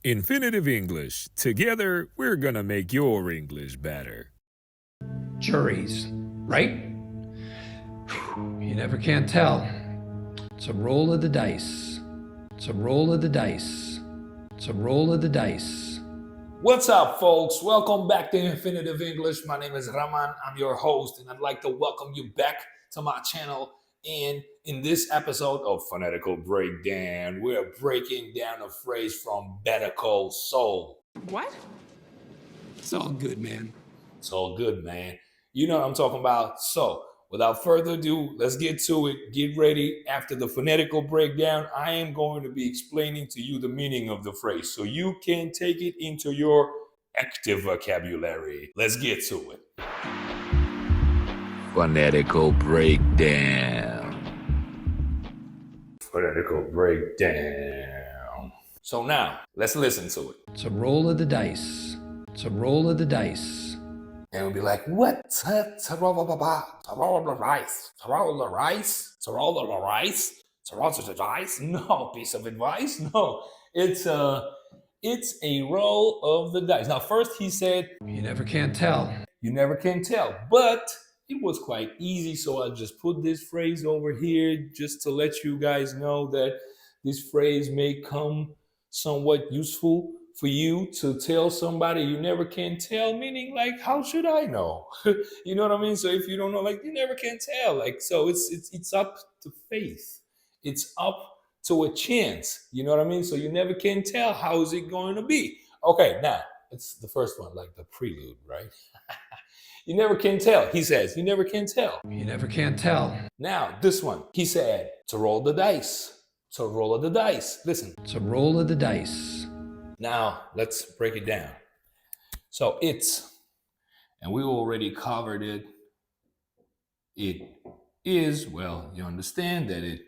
Infinitive English. Together, we're gonna make your English better. Juries, right? You never can tell. It's a roll of the dice. It's a roll of the dice. It's a roll of the dice. What's up, folks? Welcome back to Infinitive English. My name is Raman. I'm your host, and I'd like to welcome you back to my channel. And in this episode of Phonetical Breakdown, we're breaking down a phrase from Better Call Saul. What? Saul Goodman. Saul Goodman. You know what I'm talking about. So, without further ado, let's get to it. Get ready. After the phonetical breakdown, I am going to be explaining to you the meaning of the phrase so you can take it into your active vocabulary. Let's get to it. Phonetical Breakdown. Phonetical breakdown. So now, let's listen to it. It's a roll of the dice. It's a roll of the dice. And we'll be like, what? To roll the rice. To roll the rice? To roll the rice? To roll the dice? No piece of advice. No. It's a roll of the dice. Now, first he said, You never can tell. you never can tell. But it was quite easy, so I just put this phrase over here just to let you guys know that this phrase may come somewhat useful for you to tell somebody you never can tell, meaning like, how should I know? You know what I mean? So if you don't know, like, you never can tell. Like, so it's up to faith. It's up to a chance. You know what I mean? So you never can tell. How is it going to be? Okay, now it's the first one, like the prelude, right? You never can tell. He says, you never can tell. You never can tell. Now, this one, he said, to roll the dice. To roll of the dice. Listen. It's a roll of the dice. Now, let's break it down. So it's, and we already covered it. It is, well, you understand that it,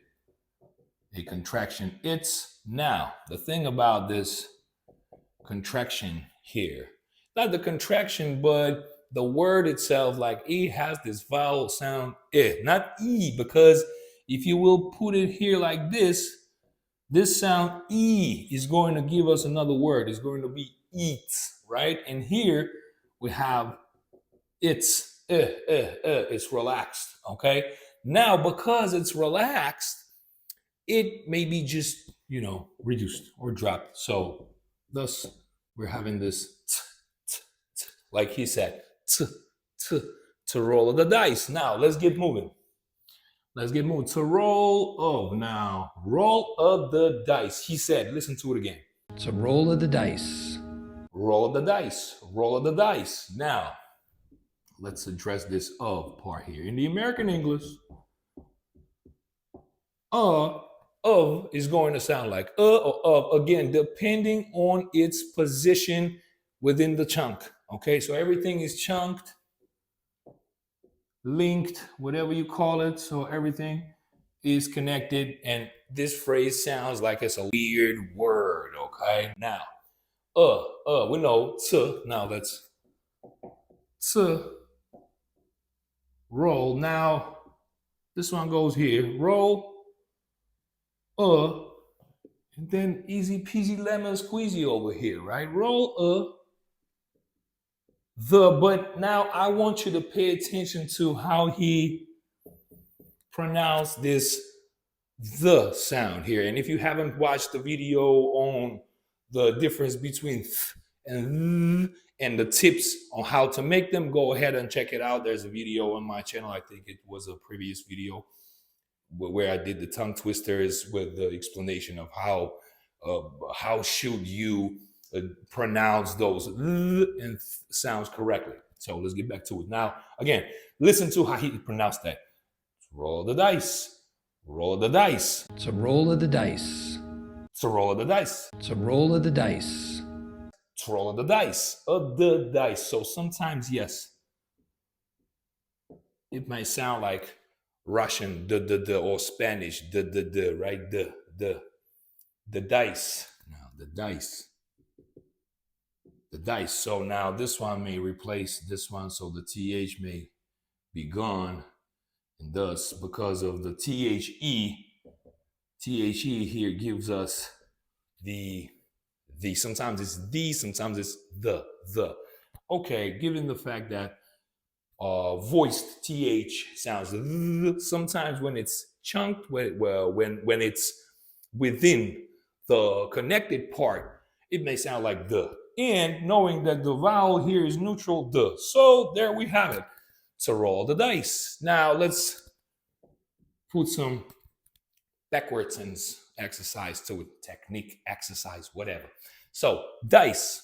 a contraction. It's now, the thing about this contraction here, not the contraction, but the word itself, like E has this vowel sound, not E, because if you will put it here like this sound E is going to give us another word. It's going to be eat, right? And here we have it's relaxed, okay? Now, because it's relaxed, it may be just, reduced or dropped. So thus, we're having this like he said, to roll of the dice. Now, let's get moving. Let's get moving. To roll of now. Roll of the dice. He said, listen to it again. It's a roll of the dice. Roll of the dice. Roll of the dice. Now, let's address this of part here. In the American English, of is going to sound like or of, again, depending on its position within the chunk. Okay, so everything is chunked, linked, whatever you call it. So everything is connected. And this phrase sounds like it's a weird word. Okay, now, we know to. Now let's to roll. Now, this one goes here. Roll, and then easy peasy lemon squeezy over here, right? Roll, but now I want you to pay attention to how he pronounced this the sound here. And if you haven't watched the video on the difference between th and the tips on how to make them, go ahead and check it out. There's a video on my channel. I think it was a previous video where I did the tongue twisters with the explanation of how should you pronounce those and sounds correctly. So let's get back to it. Now, again, listen to how he pronounced that. Roll of the dice. Roll of the dice. It's a roll of the dice. It's a roll of the dice. It's a roll of the dice. It's a roll of the dice. Of the dice. So sometimes, yes, it might sound like Russian, or Spanish, right? The dice. Now, the dice. The dice. So now this one may replace this one, so the TH may be gone. And thus, because of the THE here gives us the The. Sometimes it's the, sometimes it's the. Okay, given the fact that voiced th sounds th, sometimes when it's chunked, when it's within the connected part, it may sound like the. And knowing that the vowel here is neutral, the. So there we have it. To roll the dice. Now let's put some backwards and exercise to it, technique, exercise, whatever. So dice.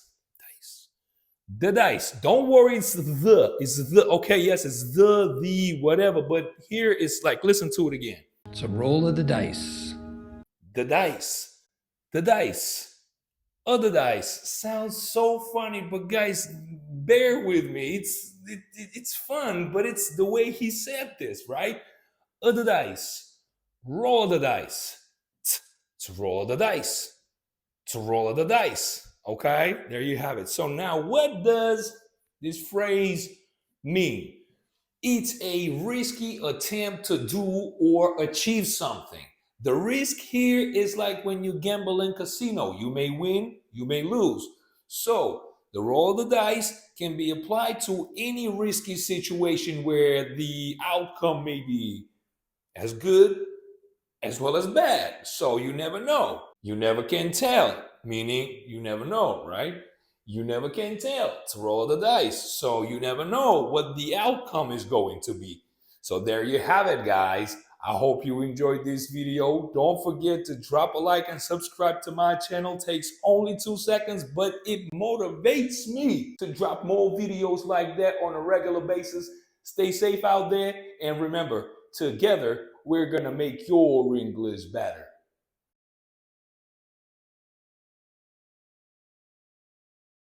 The dice. Don't worry, it's the. Okay, yes, it's the, whatever. But here it's like, listen to it again. It's a roll of the dice. The dice. The dice. Other dice. Sounds so funny, but guys, bear with me. It's fun, but it's the way he said this, right? Other dice. Roll the dice. To roll the dice. To roll the dice. Okay, there you have it. So now what does this phrase mean? It's a risky attempt to do or achieve something. The risk here is like when you gamble in casino. You may win, you may lose. So the roll of the dice can be applied to any risky situation where the outcome may be as good as well as bad. So you never know. You never can tell. Meaning you never know, right? You never can tell. To roll the dice. So you never know what the outcome is going to be. So there you have it, guys. I hope you enjoyed this video. Don't forget to drop a like and subscribe to my channel. It takes only 2 seconds, but it motivates me to drop more videos like that on a regular basis. Stay safe out there. And remember, together, we're going to make your English better.